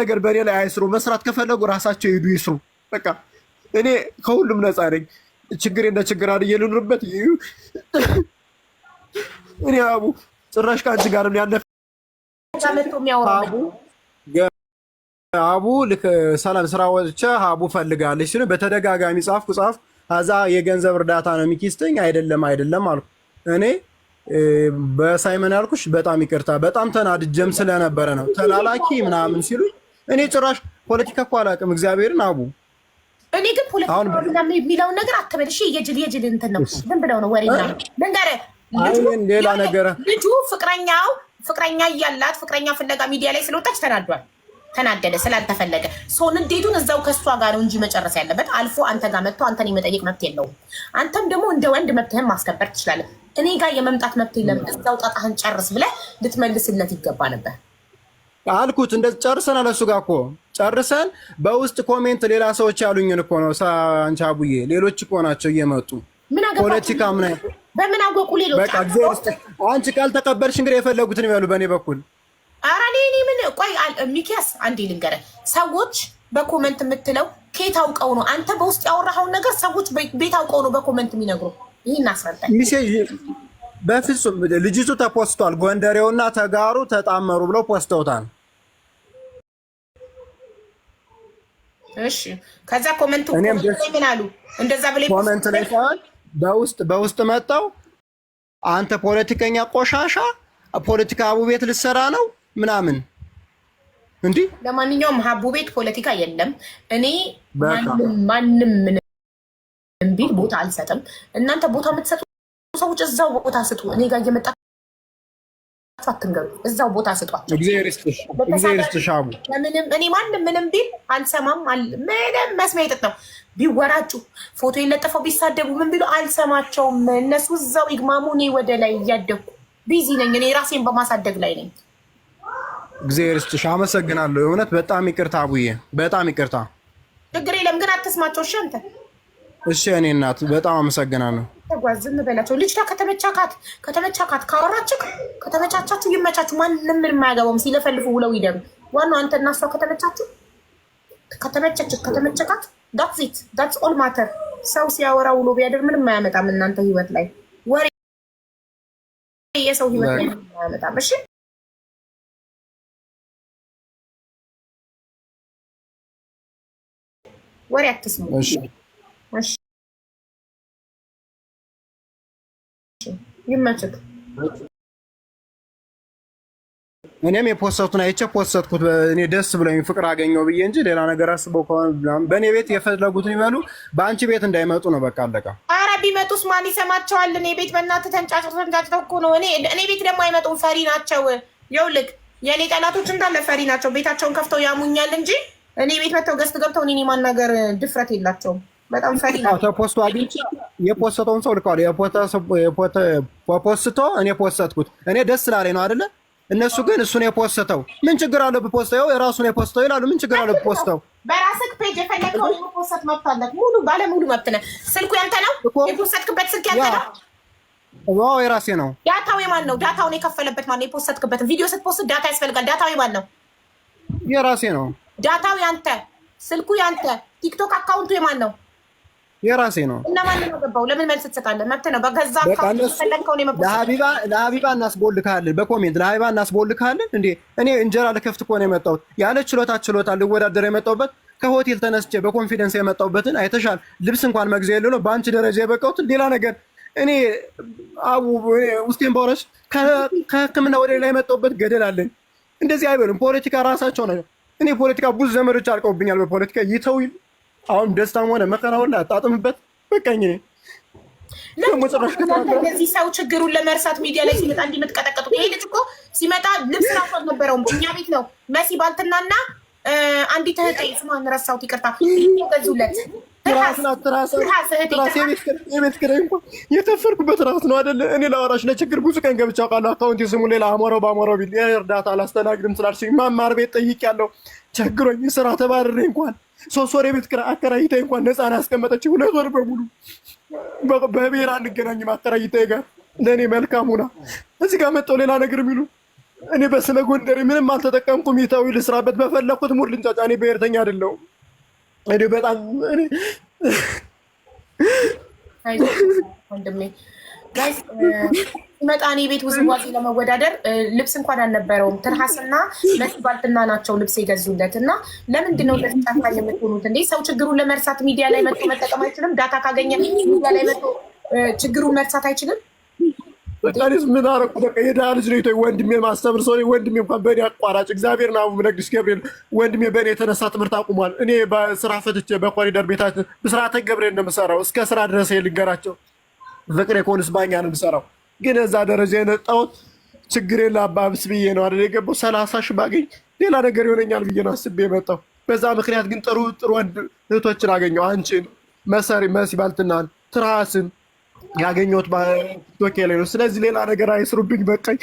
ነገር በእኔ ላይ አይስሩ። መስራት ከፈለጉ ራሳቸው ሄዱ ይስሩ። በቃ እኔ ከሁሉም ነፃ ነኝ። ችግር እንደ ችግር አድርጌ ልኑርበት። እኔ አቡ ጭራሽ ከአንቺ ጋርም ያለፈ አቡ ልክ ሰላም ስራ ወጥቼ አቡ ፈልጋለች ሲሉ በተደጋጋሚ ጻፍኩ። ከዛ የገንዘብ እርዳታ ነው የሚኪስተኝ አይደለም አልኩ። እኔ በሳይመን ያልኩሽ በጣም ይቅርታ፣ በጣም ተናድጀም ስለነበረ ነው ተላላኪ ምናምን ሲሉ እኔ ጭራሽ ፖለቲካ እኮ አላውቅም እግዚአብሔርን አቡ። እኔ ግን ፖለቲካ የሚለውን ነገር አትበልሽ። የጅል እንትን ነው ምን ብለው ነው ወሬ ነው ልንገርህ። ሌላ ነገር ልጁ ፍቅረኛ እያላት ፍቅረኛ ፍለጋ ሚዲያ ላይ ስለወጣች ተናደደ ስላልተፈለገ ሰውን እንዴቱን እዛው ከሷ ጋር ነው እንጂ መጨረስ ያለበት አልፎ አንተ ጋር መጥቶ አንተን የመጠየቅ መብት የለውም። አንተም ደግሞ እንደ ወንድ መብትህን ማስከበር ትችላለህ። እኔ ጋር የመምጣት መብት የለም። እዛው ጣጣህን ጨርስ ብለህ ልትመልስለት ይገባ ነበር አልኩት። እንደዚህ ጨርሰናል። እሱ ጋር እኮ ጨርሰን በውስጥ ኮሜንት ሌላ ሰዎች ያሉኝን እኮ ነው አንቺ አቡዬ፣ ሌሎች እኮ ናቸው እየመጡ ፖለቲካ ምን በምን አወቁ ሌሎች። በቃ አንቺ ካልተቀበልሽ እንግዲህ የፈለጉትን ይበሉ በእኔ በኩል። ኧረ እኔ ምን ቆይ ሚኪያስ አንዴ ልንገርህ። ሰዎች በኮመንት የምትለው ከየት አውቀው ነው? አንተ በውስጥ ያወራኸውን ነገር ሰዎች ቤት አውቀው ነው በኮመንት የሚነግሩ። ይህን አስረዳኝ። በፍጹም ልጅቱ ተፖስቷል። ጎንደሬውና ተጋሩ ተጣመሩ ብለው ፖስተውታል። እሺ ከዛ ኮመንቱ ምን አሉ? እንደዛ ብለ ኮመንት ላይ ሳይሆን በውስጥ መጣው አንተ ፖለቲከኛ ቆሻሻ፣ ፖለቲካ አቡ ቤት ልትሰራ ነው ምናምን እንዲህ። ለማንኛውም ሀቡ ቤት ፖለቲካ የለም። እኔ ማንም ምንም ቢል ቦታ አልሰጥም። እናንተ ቦታ የምትሰጡ ሰዎች እዛው ቦታ ስጡ። እኔ ጋር እየመጣችሁ አትንገሩ። እዛው ቦታ ስጧቸው። እግዚአብሔር ይስጥሽ አቡ። እኔ ማንም ምንም ቢል አልሰማም። ምንም መስሚያ ይጥጥ ነው። ቢወራጩ ፎቶ የለጠፈው ቢሳደቡ ምን ቢሉ አልሰማቸውም። እነሱ እዛው ይግማሙ። እኔ ወደ ላይ እያደግኩ ቢዚ ነኝ። እኔ ራሴን በማሳደግ ላይ ነኝ። እግዚአብሔር ይስጥሽ። አመሰግናለሁ። እውነት በጣም ይቅርታ አቡዬ፣ በጣም ይቅርታ። ችግር የለም ግን አትስማቸው። እሺ አንተ እሺ። እኔ እናት በጣም አመሰግናለሁ። ተጓዝ፣ ዝም በላቸው። ልጅቷ ከተመቻካት ካወራችሁ ከተመቻቻችሁ ይመቻችሁ። ማንም ምን የማያገባውም ሲለፈልፉ ውለው ይደሩ። ዋናው አንተ እና እሷ ከተመቸካት ዳትስ ኦል ማተር። ሰው ሲያወራ ውሎ ቢያደር ምንም አያመጣም። እናንተ ህይወት ላይ ወሬ የሰው ህይወት ላይ አያመጣም። እሺ ወሬ አትስሙ። እሺ እሺ ይመችክ። እኔም የፖስተቱን አይቼ ፖስተትኩት። እኔ ደስ ብሎኝ ፍቅር አገኘው ብዬ እንጂ ሌላ ነገር አስበው ከሆነ በእኔ ቤት የፈለጉትን ይበሉ፣ በአንቺ ቤት እንዳይመጡ ነው። በቃ አለቃ። ኧረ ቢመጡስ ማን ይሰማቸዋል? እኔ ቤት በእናትህ ተንጫጭተው እኮ ነው። እኔ ቤት ደግሞ አይመጡም። ፈሪ ናቸው። ይኸውልህ የእኔ ጠላቶች እንዳለ ፈሪ ናቸው። ቤታቸውን ከፍተው ያሙኛል እንጂ እኔ ቤት መጥተው ገዝት ገብተው እኔ ማናገር ድፍረት የላቸውም። በጣም ፈሪ ናቸው። ተፖስቶ አግኝቼ የፖስተውን ሰው ልከዋል። ፖስቶ እኔ ፖስተትኩት። እኔ ደስ ስላለኝ ነው አይደለ? እነሱ ግን እሱን የፖስተው ምን ችግር አለው? በፖስተው የራሱን የፖስተው ይላሉ። ምን ችግር አለው? በፖስተው በራስህ ፔጅ የፈለከውን የፖስት መብት አለህ። ባለሙሉ መብት ነህ። ስልኩ ያንተ ነው። የፖስትክበት ስልክ ያንተ ነው። ዋው የራሴ ነው። ዳታው የማን ነው? ዳታውን የከፈለበት ማን ነው? የፖስትክበት ቪዲዮ ስትፖስት ዳታ ያስፈልጋል። ዳታው የማን ነው? የራሴ ነው። ዳታው ያንተ፣ ስልኩ ያንተ፣ ቲክቶክ አካውንቱ የማን ነው? የራሴ ነው። እና ማን ነው ገባው? ለምን መልስ ትሰጣለህ? መብት ነው። በገዛ አካውንት ፈለግከው ነው የመፖስት። ለሀቢባ እናስቦልካለን፣ በኮሜንት ለሀቢባ እናስቦልካለን። እንዴ እኔ እንጀራ ልከፍት እኮ ነው የመጣሁት። ያለ ችሎታ ልወዳደር የመጣሁበት ከሆቴል ተነስቼ በኮንፊደንስ የመጣሁበትን አይተሻል። ልብስ እንኳን መግዣ የለ ነው በአንቺ ደረጃ የበቃሁትን። ሌላ ነገር እኔ አቡ ውስጤን ባወራሽ ከሕክምና ወደ ሌላ የመጣሁበት ገደል አለኝ። እንደዚህ አይበሉም። ፖለቲካ ራሳቸው ነው። እኔ ፖለቲካ ብዙ ዘመዶች አልቀውብኛል በፖለቲካ ይተውኝ። አሁን ደስታም ሆነ መከራውን አጣጥምበት በቃኝ። እዚህ ሰው ችግሩን ለመርሳት ሚዲያ ላይ ሲመጣ እንዲመጥቀጠቀጡት። ይሄ ልጅ እኮ ሲመጣ ልብስ ራሱ አልነበረውም። እኛ ቤት ነው መሲ ባልትናና አንዲት እህቴ ስሟን ረሳሁት፣ ይቅርታ ገዙለት። የቤት ኪራይ እንኳን የከፈልኩበት ራስ ነው አይደለ? እኔ ለአወራሽ ለችግር ብዙ ቀን ገብቼ አውቃለሁ። አካውንት ስሙ ሌላ አሞራው በአሞራው ቢል እርዳታ አላስተናግድም ስላልሽኝ ማማር ቤት ጠይቄያለሁ። ቸግሮኝ ስራ ተባረሬ እንኳን 3 ወር የቤት ኪራይ አከራይታኝ እንኳን ነፃ ያስቀመጠች 2 ወር በሙሉ በብሔር አንገናኝም አከራይታኝ ጋር ለእኔ መልካም ሁና እዚህ ጋር መጥተው ሌላ ነገር የሚሉ እኔ በስለ ጎንደሬ ምንም አልተጠቀምኩም። ይተው ልስራበት በፈለኩት ሙድ ልንጫጫ። እኔ ብሔርተኛ አይደለሁም። እኔ በጣም እኔ ወንድሜ ጋይስ ሲመጣ እኔ ቤት ውዝዋዜ ለመወዳደር ልብስ እንኳን አልነበረውም። ትርሃስና ባልትና ናቸው ልብስ የገዙለት እና ለምንድን ነው ጨካኝ የምትሆኑት እንዴ? ሰው ችግሩን ለመርሳት ሚዲያ ላይ መጥቶ መጠቀም አይችልም? ዳታ ካገኘ ሚዲያ ላይ መጥቶ ችግሩን መርሳት አይችልም? በቃሊስ ምን አረኩ? በቃ የድሃ ልጅ ነው። ወንድሜ ማስተምር ሰው ወንድሜ እንኳን በእኔ አቋራጭ እግዚአብሔር ነው ብነግርሽ ገብርኤል ወንድሜ በእኔ የተነሳ ትምህርት አቁሟል። እኔ በስራ ፈትቼ በኮሪደር ቤታችን ብስራተ ገብርኤል ነው የምሰራው። እስከ ስራ ድረስ ልንገራቸው ፍቅሬ ኮንስ ባኛ ነው የምሰራው። ግን እዛ ደረጃ የነጣሁት ችግሬን ላባብስ ብዬ ነው አይደል የገባው። 30 ሺህ ባገኝ ሌላ ነገር ይሆነኛል ብዬ ነው አስቤ የመጣው። በዛ ምክንያት ግን ጥሩ ጥሩ ወንድ እህቶችን አገኘው። አንቺን፣ መሲ ባልትናን፣ ትርሃስን ያገኘሁት በቲክቶክ ላይ ነው። ስለዚህ ሌላ ነገር አይስሩብኝ። በቃኝ።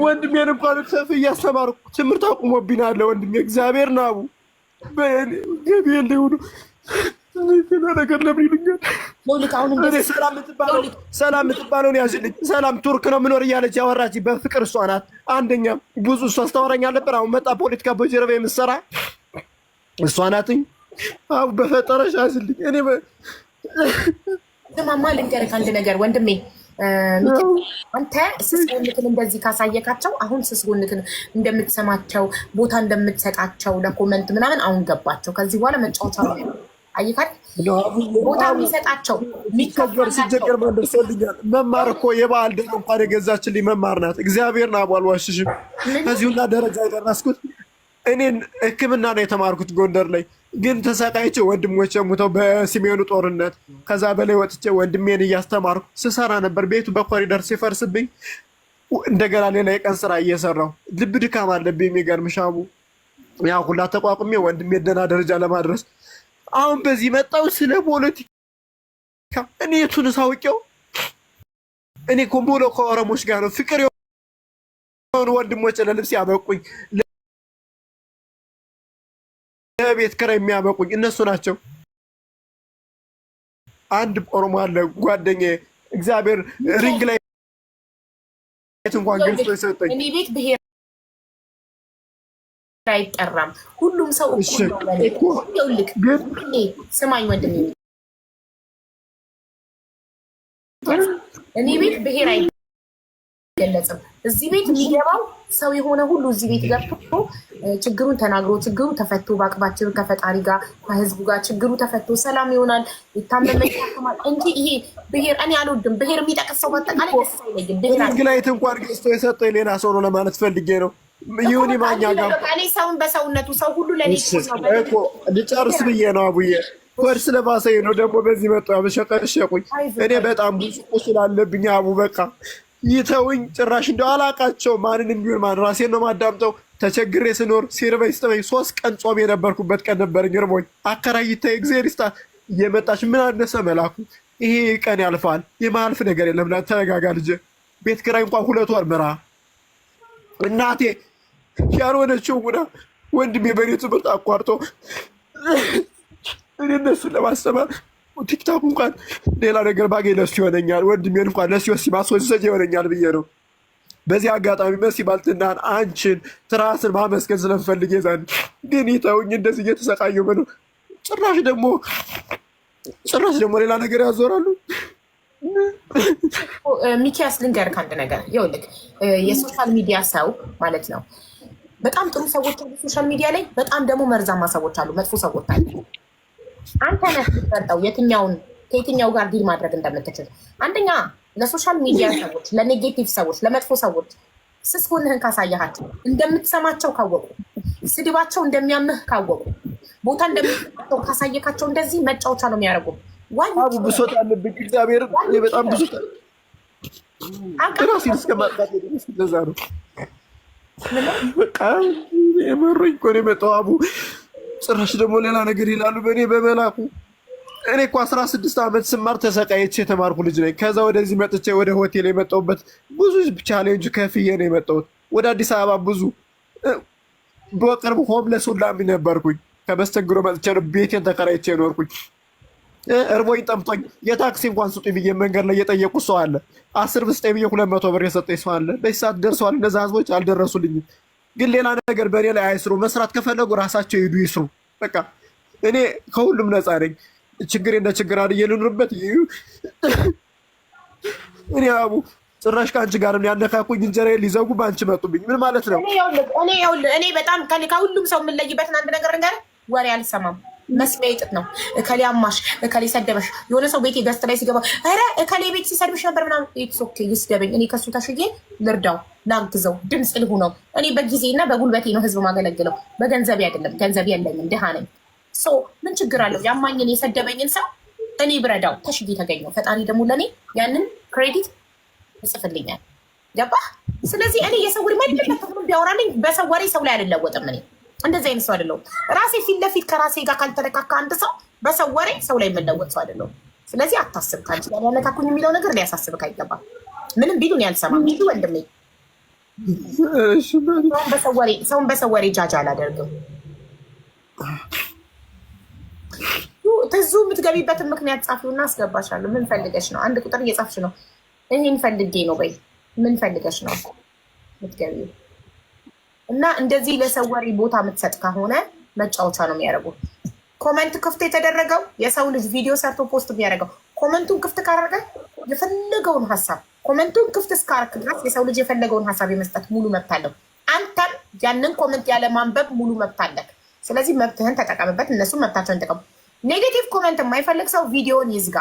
ወንድሜን እንኳን ከፍ እያስተማርኩ ትምህርት አቁሞብኛል። ወንድሜ እግዚአብሔር ናቡ ገቢ የለሆኑ ነገር ለምን ይሉኛል? ሰላም የምትባለውን ያዝልኝ። ሰላም ቱርክ ነው ምኖር እያለች ያወራች በፍቅር እሷ ናት። አንደኛም ብዙ እሷ አስታወራኝ አልነበር? አሁን መጣ ፖለቲካ በጀርባ የምትሰራ እሷ ናትኝ። አሁን በፈጠረሽ ያዝልኝ። እኔ ማማ ልንገርህ አንድ ነገር ወንድሜ፣ አንተ ስስ ጎንክን እንደዚህ ካሳየካቸው አሁን ስስ ጎንክን እንደምትሰማቸው ቦታ እንደምትሰጣቸው ለኮመንት ምናምን አሁን ገባቸው። ከዚህ በኋላ መጫወቻ ነው። አይካል ቦታ የሚሰጣቸው የሚከበር ሲጀገር ደርሶልኛል። መማር እኮ የበዓል ደር እንኳን የገዛችልኝ መማር ናት። እግዚአብሔር ና አልዋሽሽም። ከዚሁና ደረጃ የደረስኩት እኔን ሕክምና ነው የተማርኩት ጎንደር ላይ። ግን ተሰቃይቼ ወንድሞቼ ሙተው በሰሜኑ ጦርነት ከዛ በላይ ወጥቼ ወንድሜን እያስተማርኩ ስሰራ ነበር። ቤቱ በኮሪደር ሲፈርስብኝ እንደገና ሌላ የቀን ስራ እየሰራሁ ልብ ድካም አለብኝ። የሚገርምሽ አቡ ያ ሁላ ተቋቁሜ ወንድሜ ደህና ደረጃ ለማድረስ አሁን በዚህ መጣው። ስለ ፖለቲካ እኔ የቱን ሳውቄው? እኔ ኮምቦሎ ከኦሮሞች ጋር ነው ፍቅር የሆኑ ወንድሞቼ ለልብስ ያበቁኝ ለቤት ኪራይ የሚያበቁኝ እነሱ ናቸው። አንድ ኦሮሞ አለ ጓደኛዬ እግዚአብሔር ሪንግ ላይ እንኳን ገልጾ የሰጠኝ እኔ ቤት ብሄር አይጠራም። ሁሉም ሰው እኩል ነው። ግን ስማኝ ወንድሜ፣ እኔ ቤት ብሄር አይገለጽም። እዚህ ቤት የሚገባው ሰው የሆነ ሁሉ እዚህ ቤት ገብቶ ችግሩን ተናግሮ ችግሩ ተፈቶ በአቅባችን ከፈጣሪ ጋር ከህዝቡ ጋር ችግሩ ተፈቶ ሰላም ይሆናል። የታመመ ይታከማል እንጂ ይሄ ብሄር እኔ አልወድም። ብሄር የሚጠቅስ ሰው በአጠቃላይ ደስ አይለኝም። ግላይት እንኳን ገዝቶ የሰጠኝ ሌላ ሰው ነው ለማለት ፈልጌ ነው። ይሁን ማኛ ጋር እኔ ሰውን በሰውነቱ ሰው ሁሉ ለኔ እኮ ልጨርስ ብዬ ነው አቡዬ። ወር ስለባሰኝ ነው ደግሞ በዚህ መጣ በሸቀሸቁኝ። እኔ በጣም ብዙ ቁስል አለብኝ አቡ። በቃ ይተውኝ። ጭራሽ እንደው አላቃቸው ማንንም ቢሆን ማን ራሴን ነው ማዳምጠው። ተቸግሬ ስኖር ሲርበኝ ስጠበኝ 3 ቀን ጾም የነበርኩበት ቀን ነበር። ግርሞኝ አከራይታ እግዚአብሔር ይስጣት እየመጣች ምን አነሰ መላኩ ይሄ ቀን ያልፋል። የማልፍ ነገር የለም። ተረጋጋ ልጄ። ቤት ኪራይ እንኳን 2 ወር ምራ እናቴ ያልሆነችው ጉዳ ወንድሜ በኔ ትምህርት አቋርጦ እኔ እነሱን ለማስተማር ቲክታክ እንኳን ሌላ ነገር ባገኝ ለሱ ይሆነኛል። ወንድሜን እንኳን ለሱ ማስወሰጅ ይሆነኛል ብዬ ነው። በዚህ አጋጣሚ መሲ ባልትናን አንቺን ትራስን ማመስገን ስለምፈልግ የዛን ግን ይተውኝ። እንደዚህ እየተሰቃየሁ ነው። ጭራሽ ደግሞ ሌላ ነገር ያዞራሉ። ሚኪያስ ልንገርህ አንድ ነገር ይኸውልህ፣ የሶሻል ሚዲያ ሰው ማለት ነው በጣም ጥሩ ሰዎች አሉ ሶሻል ሚዲያ ላይ፣ በጣም ደግሞ መርዛማ ሰዎች አሉ፣ መጥፎ ሰዎች አሉ። አንተ ነህ የምትመርጠው ከየትኛው ጋር ዲል ማድረግ እንደምትችል። አንደኛ ለሶሻል ሚዲያ ሰዎች፣ ለኔጌቲቭ ሰዎች፣ ለመጥፎ ሰዎች ስስ ጎንህን ካሳያሃቸው፣ እንደምትሰማቸው ካወቁ፣ ስድባቸው እንደሚያምህ ካወቁ፣ ቦታ እንደሚሰጣቸው ካሳየካቸው እንደዚህ መጫወቻ ነው የሚያደርጉ። አቡ ብሶት አለብኝ እግዚአብሔር በጣም ብሶት ራሴን እስከማጥፋት ለዛ ነው በቃ የመሮኝ እኮ ነው የመጣው አቡ። ጭራሽ ደግሞ ሌላ ነገር ይላሉ በእኔ በመላኩ። እኔ እኮ 16 ዓመት ስማር ተሰቃየች የተማርኩ ልጅ ነኝ። ከዛ ወደዚህ መጥቼ ወደ ሆቴል የመጣሁበት ብዙ ቻሌንጅ ከፍዬ ነው የመጣሁት። ወደ አዲስ አበባ ብዙ በቅርብ ሆምለስ ሁላ ነበርኩኝ። ከመስተንግዶ መጥቼ ነው ቤቴን ተከራይቼ ኖርኩኝ። እርቦኝ ጠምቶኝ የታክሲ እንኳን ስጡኝ ብዬ መንገድ ላይ የጠየቁት ሰው አለ። 10 ብር ስጠኝ ብዬ 200 ብር የሰጠኝ ሰው አለ። በዚህ ሰዓት ደርሰዋል። እነዛ ህዝቦች አልደረሱልኝም። ግን ሌላ ነገር በእኔ ላይ አይስሩ። መስራት ከፈለጉ ራሳቸው ሄዱ ይስሩ። በቃ እኔ ከሁሉም ነፃ ነኝ። ችግር እንደ ችግር አድዬ ልኑርበት። እኔ አቡ ጭራሽ ከአንቺ ጋር ያነካኩኝ እንጀራ ሊዘጉ በአንቺ መጡብኝ። ምን ማለት ነው? እኔ በጣም ከሁሉም ሰው የምንለይበትን አንድ ነገር ንገር፣ ወሬ አልሰማም። መስሚያ ይጥጥ ነው። እከሌ አማሽ፣ እከሌ ሰደበሽ። የሆነ ሰው ቤቴ ገዝት ላይ ሲገባ ኧረ እከሌ ቤት ሲሰድብሽ ነበር ምናምን፣ ኢትስ ኦኬ ይስደበኝ። እኔ ከሱ ተሽዬ ልርዳው፣ ላግዘው፣ ድምፅ ልሁነው። እኔ በጊዜና በጉልበቴ ነው ህዝብ ማገለግለው፣ በገንዘቤ አይደለም። ገንዘብ የለኝም፣ ድሃ ነኝ። ምን ችግር አለው? ያማኝን የሰደበኝን ሰው እኔ ብረዳው ተሽዬ ተገኘው። ፈጣሪ ደግሞ ለእኔ ያንን ክሬዲት ይጽፍልኛል። ገባህ? ስለዚህ እኔ የሰው ወሬ ማይደለም ቢያወራልኝ በሰው ወሬ ሰው ላይ አልለወጥም። እኔ እንደዚህ አይነት ሰው አይደለሁም። ራሴ ፊት ለፊት ከራሴ ጋር ካልተነካካ አንድ ሰው በሰው ወሬ ሰው ላይ የምለወጥ ሰው አይደለሁም። ስለዚህ አታስብ። ካንቺ ጋር ያነካኩኝ የሚለው ነገር ሊያሳስብህ አይገባም። ምንም ቢሉን ያልሰማም ይሉ ወንድሜ፣ ሰውን በሰው ወሬ ጃጅ አላደርግም። ትዙ የምትገቢበትን ምክንያት ጻፊውና አስገባሻለሁ። ምን ፈልገሽ ነው? አንድ ቁጥር እየጻፍሽ ነው። ይሄን ፈልጌ ነው በይ። ምን ፈልገሽ ነው የምትገቢው? እና እንደዚህ ለሰው ወሬ ቦታ የምትሰጥ ከሆነ መጫወቻ ነው የሚያደርጉት። ኮመንት ክፍት የተደረገው የሰው ልጅ ቪዲዮ ሰርቶ ፖስት የሚያደርገው ኮመንቱን ክፍት ካደረገ የፈለገውን ሀሳብ ኮመንቱን ክፍት እስካረክ ድረስ የሰው ልጅ የፈለገውን ሀሳብ የመስጠት ሙሉ መብት አለው። አንተም ያንን ኮመንት ያለ ማንበብ ሙሉ መብት አለክ። ስለዚህ መብትህን ተጠቀምበት፣ እነሱም መብታቸውን ተጠቀሙ። ኔጌቲቭ ኮመንት የማይፈልግ ሰው ቪዲዮን ይዝጋ፣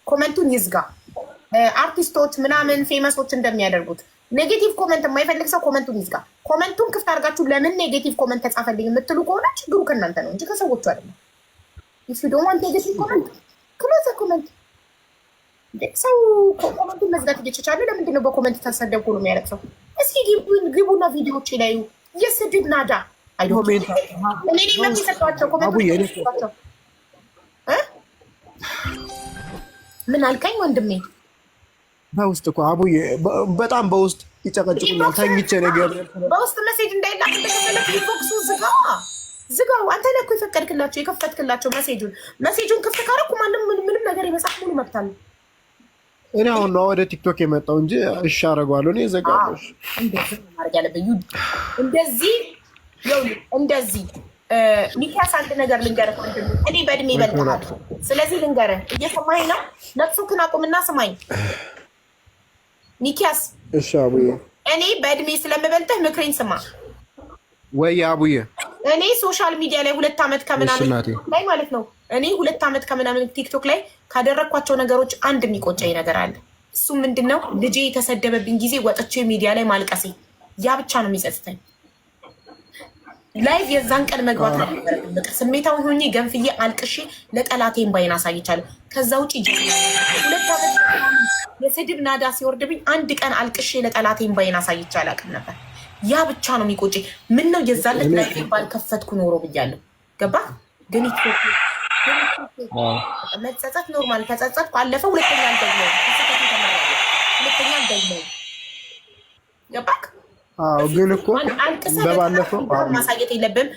ኮመንቱን ይዝጋ። አርቲስቶች ምናምን ፌመሶች እንደሚያደርጉት ኔጌቲቭ ኮመንት የማይፈልግ ሰው ኮመንቱን ይዝጋ። ኮመንቱን ክፍት አድርጋችሁ ለምን ኔጌቲቭ ኮመንት ተጻፈልኝ የምትሉ ከሆነ ችግሩ ከእናንተ ነው እንጂ ከሰዎቹ አይደለም። ኢፍ ዩ ዶንት ዋንት ኔጌቲቭ ኮመንት ክሎዝ ኮመንት። ሰው ኮመንቱን መዝጋት እየቻለ ለምንድን ነው በኮመንት ተሰደብኩ ነው የሚያለቅሰው? እስኪ ግቡና ቪዲዮዎች ላይ የስድብ ናዳ እኔ መብት የሰጧቸው ኮመንቶች። ምን አልከኝ ወንድሜ? በውስጥ እኮ አቡዬ በጣም በውስጥ ይጨቀጭቁኛል። ተኝቼ ነገር በውስጥ መሴጅ እንዳይላክ እንደከፈለክ ኢንቦክሱ ዝጋው። አንተ ነህ እኮ የፈቀድክላቸው የከፈትክላቸው መሴጁን ክፍት ካረኩ ማንም ምንም ነገር የመጻፍ ሙሉ መብት አለ። እኔ አሁን ነው ወደ ቲክቶክ የመጣው እንጂ እሺ አደርገዋለሁ። እኔ ዘጋለሁ። እንደዚህ ማድረግ ያለብኝ እንደዚህ ሚኪያስ አንድ ነገር ልንገርህ። እኔ በእድሜ ይበልጥሃል። ስለዚህ ልንገርህ፣ እየሰማኝ ነው? ለቅሶክን አቁምና ስማኝ ሚኪያስ። እሺ አቡዬ፣ እኔ በእድሜ ስለምበልጥህ ምክሬን ስማ። ወይ አቡዬ፣ እኔ ሶሻል ሚዲያ ላይ 2 ዓመት ከምናምን ላይ ማለት ነው እኔ 2 ዓመት ከምናምን ቲክቶክ ላይ ካደረግኳቸው ነገሮች አንድ የሚቆጨኝ ነገር አለ። እሱ ምንድነው? ልጄ የተሰደበብኝ ጊዜ ወጥቼ ሚዲያ ላይ ማልቀሴ። ያ ብቻ ነው የሚጸጽተኝ። ላይቭ የዛን ቀን መግባት አልነበረብኝ። ስሜታዊ ሆኜ ገንፍዬ አልቅሼ ለጠላቴን ባይን አሳይቻለሁ። ከዛ ውጭ 2 ዓመት የስድብ ናዳ ሲወርድብኝ አንድ ቀን አልቅሼ ለጠላቴን ባይን አሳይቼ አላውቅም ነበር። ያ ብቻ ነው የሚቆጨኝ። ምን ነው የዛለት ላይቭ ባልከፈትኩ ኖሮ ብያለሁ። ገባ? ግን መጸጸት ኖርማል። ተጸጸት አለፈ። ሁለተኛ አልደግመውም። ገባክ? ግን እኮ በባለፈው ማሳየት የለብም።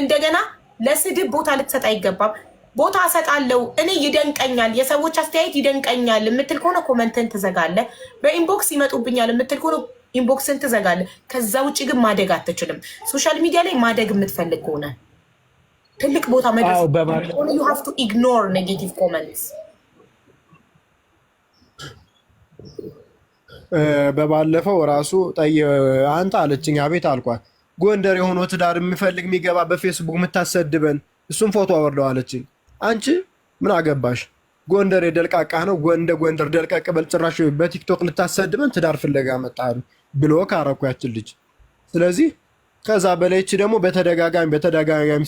እንደገና ለስድብ ቦታ ልትሰጥ አይገባም። ቦታ እሰጣለሁ እኔ ይደንቀኛል፣ የሰዎች አስተያየት ይደንቀኛል የምትል ከሆነ ኮመንትን ትዘጋለህ። በኢንቦክስ ይመጡብኛል የምትል ከሆነ ኢንቦክስን ትዘጋለህ። ከዛ ውጭ ግን ማደግ አትችልም። ሶሻል ሚዲያ ላይ ማደግ የምትፈልግ ከሆነ ትልቅ ቦታ መድረስ ዩ ሃቭ ቱ ኢግኖር ኔጌቲቭ ኮመንትስ። በባለፈው ራሱ አንተ አለችኝ። አቤት አልኳት። ጎንደር የሆነው ትዳር የሚፈልግ የሚገባ በፌስቡክ የምታሰድበን እሱም ፎቶ አወርደው አለችኝ። አንቺ ምን አገባሽ? ጎንደር የደልቃቃ ነው። እንደ ጎንደር ደልቀቅ በል። ጭራሽ በቲክቶክ ልታሰድበን ትዳር ፍለጋ መጣሉ ብሎ ካረኩ ያችን ልጅ። ስለዚህ ከዛ በላይች ደግሞ በተደጋጋሚ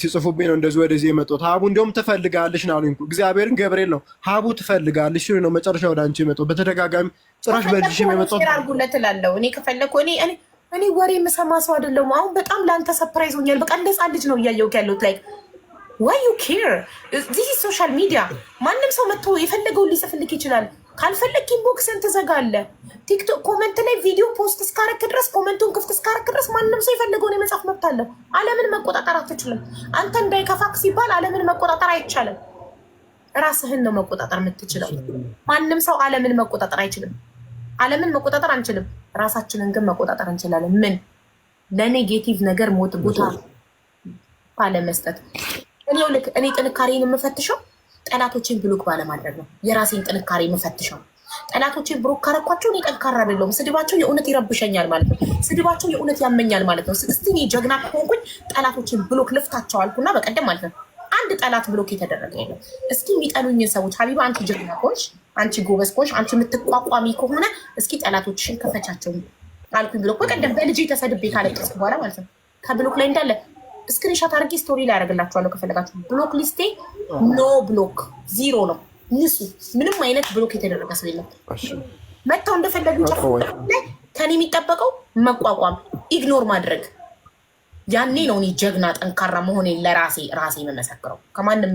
ሲጽፉብኝ ነው እንደዚህ ወደዚህ የመጡት። ሀቡ እንዲሁም ትፈልጋለሽ ነው አሉኝ። እግዚአብሔርን ገብርኤል ነው ሀቡ ትፈልጋለሽ ነው መጨረሻ ወደ አንቺ የመጡት በተደጋጋሚ ጭራሽ በልጅሽም የመጡት አርጉለት እላለሁ። እኔ ከፈለኩ እኔ ወሬ የምሰማ ሰው አይደለሁም። አሁን በጣም ለአንተ ሰፕራይዝ ሆኛል። በቃ እንደ ህፃን ልጅ ነው እያየሁት ያለሁት። ላይክ ዋይ ዩ ኬር ዚስ ሶሻል ሚዲያ። ማንም ሰው መጥቶ የፈለገውን ሊጽፍልክ ይችላል። ካልፈለግ ኢንቦክስን ትዘጋለህ። ቲክቶክ ኮመንት ላይ ቪዲዮ ፖስት እስካረክ ድረስ ኮመንቱን ክፍት እስካረክ ድረስ ማንም ሰው የፈለገውን የመጻፍ መብት አለው። ዓለምን መቆጣጠር አትችልም። አንተ እንዳይከፋክ ሲባል ዓለምን መቆጣጠር አይቻልም። ራስህን ነው መቆጣጠር የምትችለው። ማንም ሰው ዓለምን መቆጣጠር አይችልም። ዓለምን መቆጣጠር አንችልም። ራሳችንን ግን መቆጣጠር እንችላለን። ምን ለኔጌቲቭ ነገር ሞት ቦታ ባለመስጠት። እኔ ጥንካሬን የምፈትሸው ጠላቶችን ብሎክ ባለማድረግ ነው። የራሴን ጥንካሬ የምፈትሸው ጠላቶችን ብሎክ ካረኳቸው እኔ ጠንካራ አይደለሁም። ስድባቸው የእውነት ይረብሸኛል ማለት ነው። ስድባቸው የእውነት ያመኛል ማለት ነው። እስቲ እኔ ጀግና ከሆንኩኝ ጠላቶችን ብሎክ ልፍታቸው አልኩና በቀደም ማለት ነው አንድ ጠላት ብሎክ የተደረገ የለም። እስኪ የሚጠሉኝን ሰዎች ሀቢባ አንቺ ጀግና ከሆንሽ፣ አንቺ ጎበዝ ከሆንሽ፣ አንቺ የምትቋቋሚ ከሆነ እስኪ ጠላቶችሽን ከፈቻቸው አልኩኝ ብሎክ በቀደም በልጅ ተሰድቤ ካለቀስኩ በኋላ ማለት ነው ከብሎክ ላይ እንዳለ ስክሪንሻት አድርጌ ስቶሪ ላይ ያደርግላችኋለሁ ከፈለጋችሁ። ብሎክ ሊስቴ ኖ ብሎክ 0 ነው። ንጹህ ምንም አይነት ብሎክ የተደረገ ሰው የለም። መጥተው እንደፈለጉ ከኔ የሚጠበቀው መቋቋም፣ ኢግኖር ማድረግ። ያኔ ነው እኔ ጀግና ጠንካራ መሆኔን ለራሴ የምመሰክረው። ከማንም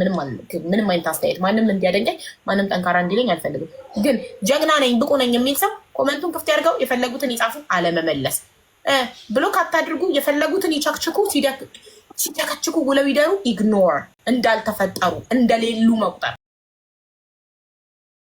ምንም አይነት አስተያየት ማንም እንዲያደንቀኝ ማንም ጠንካራ እንዲለኝ አልፈልግም። ግን ጀግና ነኝ ብቁ ነኝ የሚል ሰው ኮመንቱን ክፍት ያድርገው፣ የፈለጉትን ይጻፉ፣ አለመመለስ። ብሎክ አታድርጉ፣ የፈለጉትን ይቸክችኩ፣ ሲቸከችኩ ውለው ይደሩ። ኢግኖር እንዳልተፈጠሩ እንደሌሉ መቁጠር